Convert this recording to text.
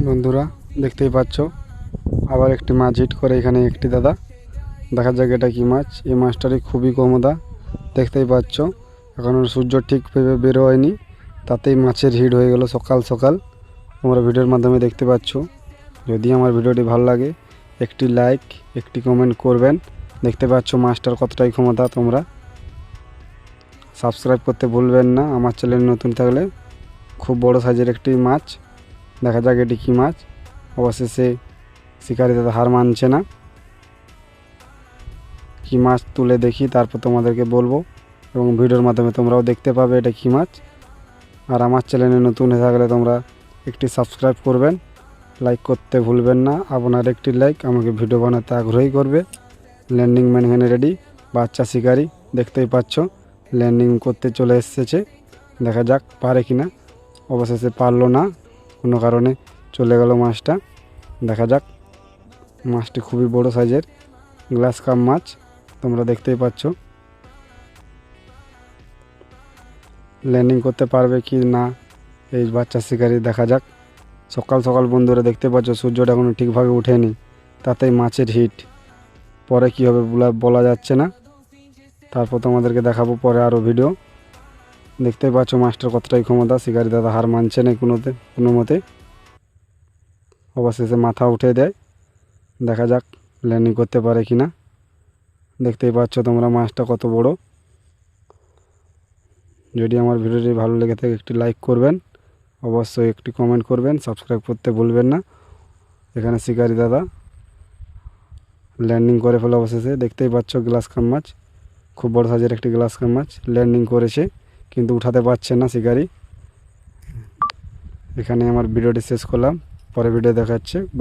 বন্ধুরা দেখতেই পাচ্ছ আবার একটি মাছ হিট করে এখানে একটি দাদা। দেখা যাক এটা কি মাছ। এই মাছটারই খুবই কমদা, দেখতেই পাচ্ছ এখনো সূর্য ঠিকভাবে বের হয়নি, তাতেই মাছের হিট হয়ে গেল সকাল সকাল। তোমরা ভিডিওর মাধ্যমে দেখতে পাচ্ছ। যদি আমার ভিডিওটি ভালো লাগে একটি লাইক একটি কমেন্ট করবেন। দেখতে পাচ্ছ মাছটার কতটাই ক্ষমতা। তোমরা সাবস্ক্রাইব করতে ভুলবেন না আমার চ্যানেল নতুন থাকলে। খুব বড় সাইজের একটি মাছ। দেখা যাক এটি কী মাছ। অবশেষে শিকারি দাদা হার মানছে না। কী মাছ তুলে দেখি, তারপর তোমাদেরকে বলবো এবং ভিডিওর মাধ্যমে তোমরাও দেখতে পাবে এটা কী মাছ। আর আমার চ্যানেলে নতুন হয়ে থাকলে তোমরা একটি সাবস্ক্রাইব করবেন, লাইক করতে ভুলবেন না। আপনার একটি লাইক আমাকে ভিডিও বানাতে আগ্রহী করবে। ল্যান্ডিং ম্যান এখানে রেডি। বাচ্চা শিকারি দেখতেই পাচ্ছ ল্যান্ডিং করতে চলে এসেছে। দেখা যাক পারে কি না। অবশেষে পারলো না, কোনো কারণে চলে গেল মাছটা। দেখা যাক। মাছটি খুবই বড় সাইজের গ্লাস কাপ মাছ, তোমরা দেখতেই পাচ্ছ। ল্যান্ডিং করতে পারবে কি না এই বাচ্চা শিকারি, দেখা যাক। সকাল সকাল বন্ধুরা দেখতে পাচ্ছ সূর্যটা এখনো ঠিকভাবে ওঠেনি, তাতেই মাছের হিট। পরে কী হবে বলা যাচ্ছে না। তারপর তোমাদেরকে দেখাবো পরে আরও ভিডিও। দেখতেই পাচ্ছ মাছটার কতটাই ক্ষমতা। শিকারি দাদা হার মানছে না কোনো মতে। অবশেষে মাথা উঠে দেয়। দেখা যাক ল্যান্ডিং করতে পারে কি না। দেখতেই পাচ্ছ তোমরা মাছটা কত বড়। যদি আমার ভিডিওটি ভালো লেগে থাকে একটি লাইক করবেন, অবশ্যই একটি কমেন্ট করবেন, সাবস্ক্রাইব করতে ভুলবেন না। এখানে শিকারি দাদা ল্যান্ডিং করে ফেলে অবশেষে। দেখতেই পাচ্ছ গ্লাস কাপ মাছ, খুব বড় সাইজের একটি গ্লাস কাপ মাছ ল্যান্ডিং করেছে, কিন্তু উঠাতে পারছে না শিকারি। এখানে আমার ভিডিওটি শেষ করলাম, পরে ভিডিও দেখাচ্ছে।